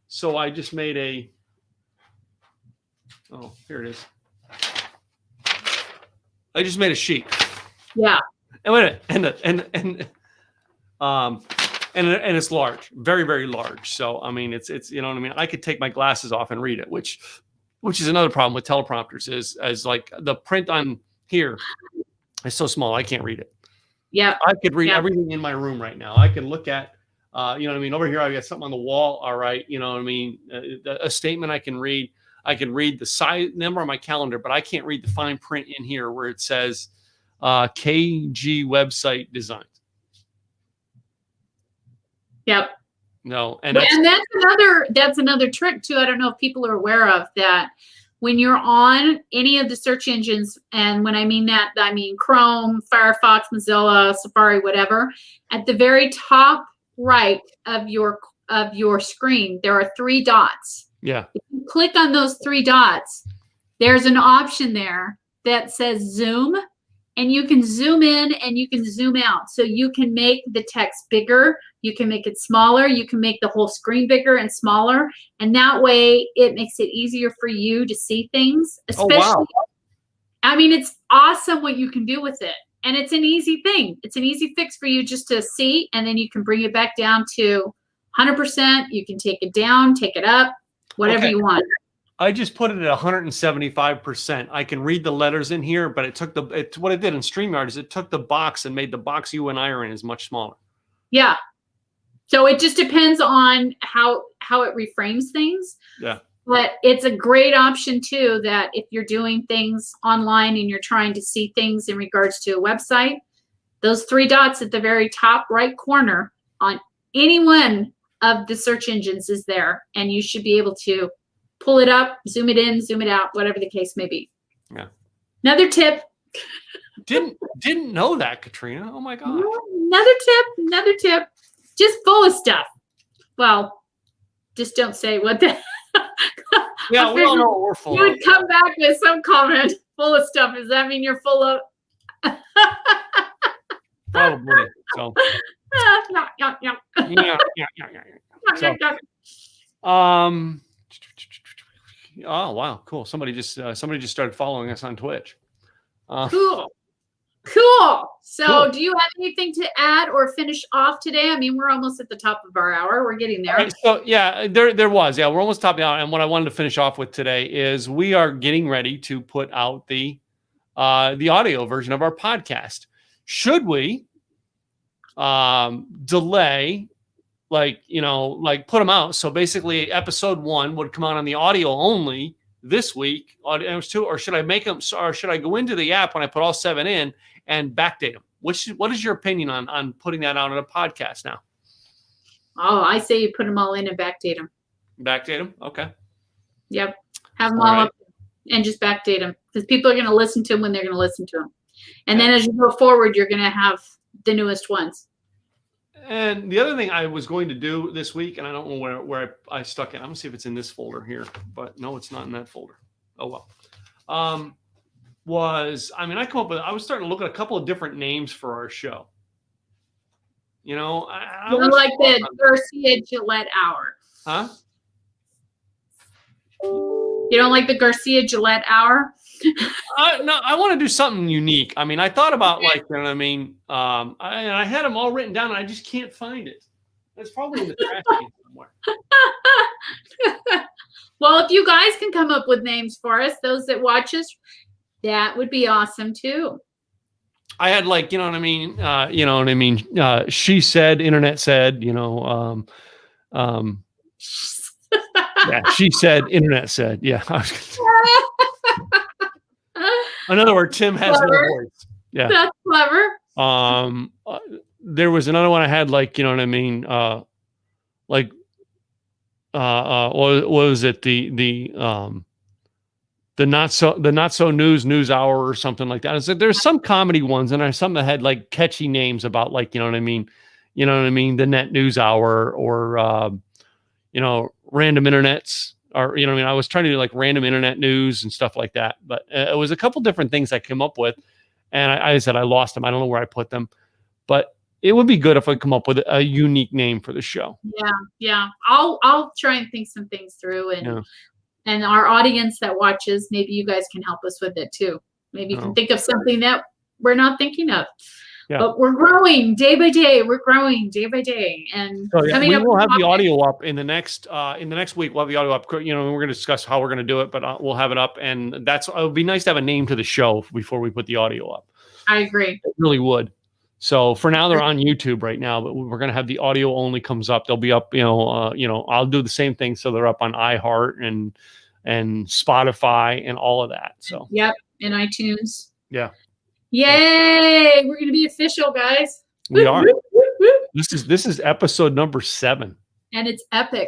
so I just made a. Oh, here it is. I just made a sheet. Yeah. And it's large, very, very large. So I mean, it's you know what I mean. I could take my glasses off and read it, which is another problem with teleprompters. Is like the print on here is so small I can't read it. Yeah. I could read everything in my room right now. I can look at, you know what I mean. Over here, I got something on the wall. All right, you know what I mean. A statement I can read. I can read the size number on my calendar, but I can't read the fine print in here where it says KG website design. Yep. No, and that's another trick too. I don't know if people are aware of that. When you're on any of the search engines, and when I mean that, I mean Chrome, Firefox, Mozilla, Safari, whatever, at the very top right of your screen, there are 3 dots. Yeah. If you click on those 3 dots, there's an option there that says zoom, and you can zoom in and you can zoom out. So you can make the text bigger, you can make it smaller, you can make the whole screen bigger and smaller. And that way it makes it easier for you to see things, especially. Oh, wow. I mean, it's awesome what you can do with it. And it's an easy thing. It's an easy fix for you just to see, and then you can bring it back down to 100%. You can take it down, take it up, whatever you want. I just put it at 175%. I can read the letters in here, but what it did in StreamYard is it took the box and made the box you and I are in is much smaller. Yeah. So it just depends on how it reframes things. Yeah. But it's a great option too, that if you're doing things online and you're trying to see things in regards to a website, those 3 dots at the very top right corner on any one of the search engines is there, and you should be able to pull it up, zoom it in, zoom it out, whatever the case may be. Yeah. Another tip. Didn't know that, Katrina. Oh my God. Another tip. Just full of stuff. Well, just don't say what the. Yeah, we all know what we're full of. You would come back with some comment full of stuff. Does that mean you're full of? Probably. So. Yeah. So, oh wow, cool. Somebody just started following us on Twitch. Cool. So cool. Do you have anything to add or finish off today? I mean, we're almost at the top of our hour. We're getting there. Right, so yeah, there was. Yeah, we're almost topping out. And what I wanted to finish off with today is we are getting ready to put out the audio version of our podcast. Should we delay, put them out? So basically episode 1 would come out on the audio only this week, audio 2, or should I make them, or should I go into the app when I put all 7 in and backdate them? What is your opinion on putting that out on a podcast now? Oh, I say you put them all in and backdate them. Backdate them? Okay. Yep. Have them all up and just backdate them, because people are going to listen to them when they're going to listen to them. And then as you go forward, you're going to have the newest ones. And the other thing I was going to do this week, and I don't know where I stuck it. I'm gonna see if it's in this folder here, but no, it's not in that folder. Oh well. I was starting to look at a couple of different names for our show. You know, I You like the Garcia Gillette hour. Huh? You don't like the Garcia Gillette hour? No, I want to do something unique. I mean, I thought about like, you know what I mean? I had them all written down and I just can't find it. It's probably in the trash can somewhere. Well, if you guys can come up with names for us, those that watch us, that would be awesome too. I had like, you know what I mean? You know what I mean? She said, internet said, you know, yeah, she said, internet said, yeah. In other words, Tim has no voice. Yeah. That's clever. There was another one I had like, you know what I mean? Like, what was it? The not so news hour or something like that. I said, there's some comedy ones and there's some that had like catchy names about like, you know what I mean? You know what I mean? The net news hour or, you know, random internets or, you know what I mean? I was trying to do like random internet news and stuff like that, but it was a couple different things I came up with. And I said, I lost them. I don't know where I put them, but it would be good if I come up with a unique name for the show. Yeah. Yeah. I'll try and think some things through and our audience that watches, maybe you guys can help us with it too. Maybe you can think of something that we're not thinking of. Yeah. But we're growing day by day. We're growing day by day, and so, yeah, we will have the audio up in the next week. We'll have the audio up. You know, we're going to discuss how we're going to do it, but we'll have it up, and it would be nice to have a name to the show before we put the audio up. I agree. It really would. So for now, they're on YouTube right now, but we're going to have the audio only comes up. They'll be up. You know, I'll do the same thing, so they're up on iHeart and Spotify and all of that. So yep, and iTunes. Yeah. Yay! We're gonna be official, guys. We are. This is episode number 7, and it's epic.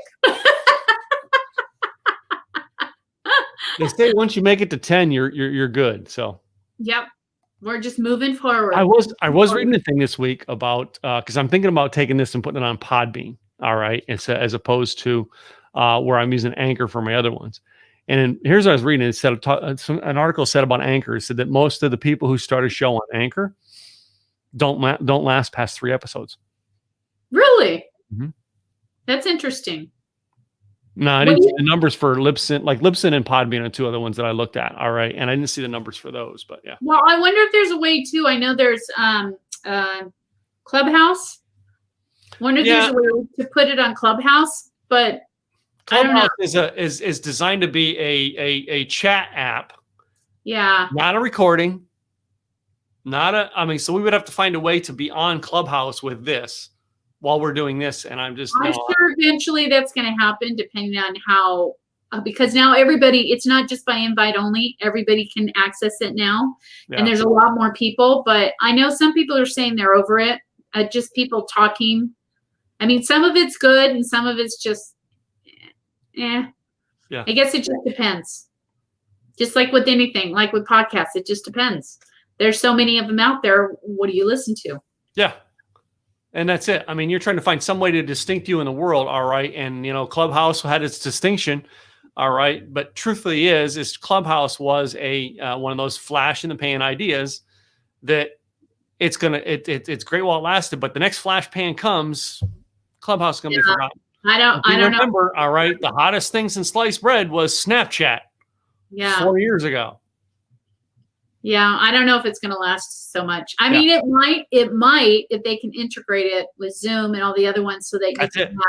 They say once you make it to 10, you're good. So. Yep, we're just moving forward. I was reading a thing this week about because I'm thinking about taking this and putting it on Podbean. All right, as opposed to where I'm using Anchor for my other ones. And here's what I was reading. It said an article said about Anchor. It said that most of the people who start a show on Anchor don't last past 3 episodes. Really? Mm-hmm. That's interesting. No, I didn't see the numbers for Libsyn. Like Libsyn and Podbean are 2 other ones that I looked at. All right, and I didn't see the numbers for those, but yeah. Well, I wonder if there's a way too. I know there's Clubhouse. Wonder if there's a way to put it on Clubhouse, but. Clubhouse is designed to be a chat app. Yeah. Not a recording. So we would have to find a way to be on Clubhouse with this while we're doing this. And I'm sure eventually that's going to happen depending on how, because now everybody, it's not just by invite only. Everybody can access it now. Yeah. And there's a lot more people, but I know some people are saying they're over it. Just people talking. I mean, some of it's good and some of it's just, yeah. I guess it just depends. Just like with anything, like with podcasts, it just depends. There's so many of them out there. What do you listen to? Yeah. And that's it. I mean, you're trying to find some way to distinct you in the world. All right. And, you know, Clubhouse had its distinction. All right. But truthfully is Clubhouse was one of those flash in the pan ideas that it's great while it lasted. But the next flash pan comes, Clubhouse is going to be forgotten. I don't remember. All right, the hottest thing since sliced bread was Snapchat. Yeah, 4 years ago. Yeah, I don't know if it's going to last so much. I mean, it might if they can integrate it with Zoom and all the other ones, so that you can have.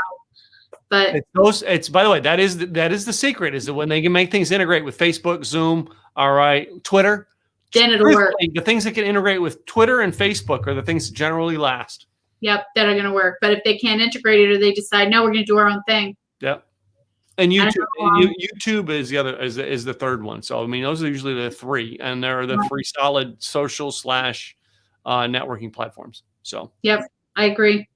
But it's by the way, that is the secret is that when they can make things integrate with Facebook, Zoom, all right, Twitter, then it'll work. The things that can integrate with Twitter and Facebook are the things that generally last. Yep, that are going to work. But if they can't integrate it, or they decide, no, we're going to do our own thing. Yep. And YouTube is the other is the third one. So I mean, those are usually the 3, and they're the 3 solid social / networking platforms. So. Yep, I agree.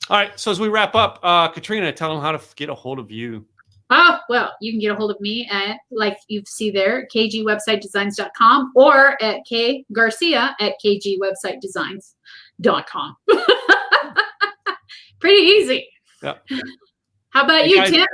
All right. So as we wrap up, Katrina, tell them how to get a hold of you. Oh, well, you can get a hold of me at, like you see there, kgwebsitedesigns.com or at kgarcia at kgwebsitedesigns. Gillette.com. Pretty easy. Yeah. How about Hey, you, guys, Tim?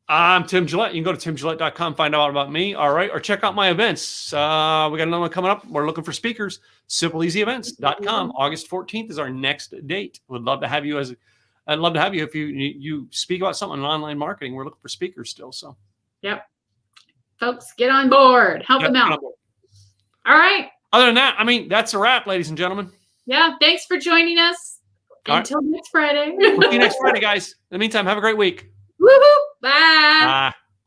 I'm Tim Gillette. You can go to timgillette.com, find out about me. All right. Or check out my events. We got another one coming up. We're looking for speakers. SimpleEasyEvents.com. August 14th is our next date. I'd love to have you if you speak about something in online marketing. We're looking for speakers still. So, yep. Folks, get on board. Help them out. All right. Other than that, I mean, that's a wrap, ladies and gentlemen. Yeah. Thanks for joining us. All Until next Friday. We'll see you next Friday, guys. In the meantime, have a great week. Woohoo. Bye. Bye.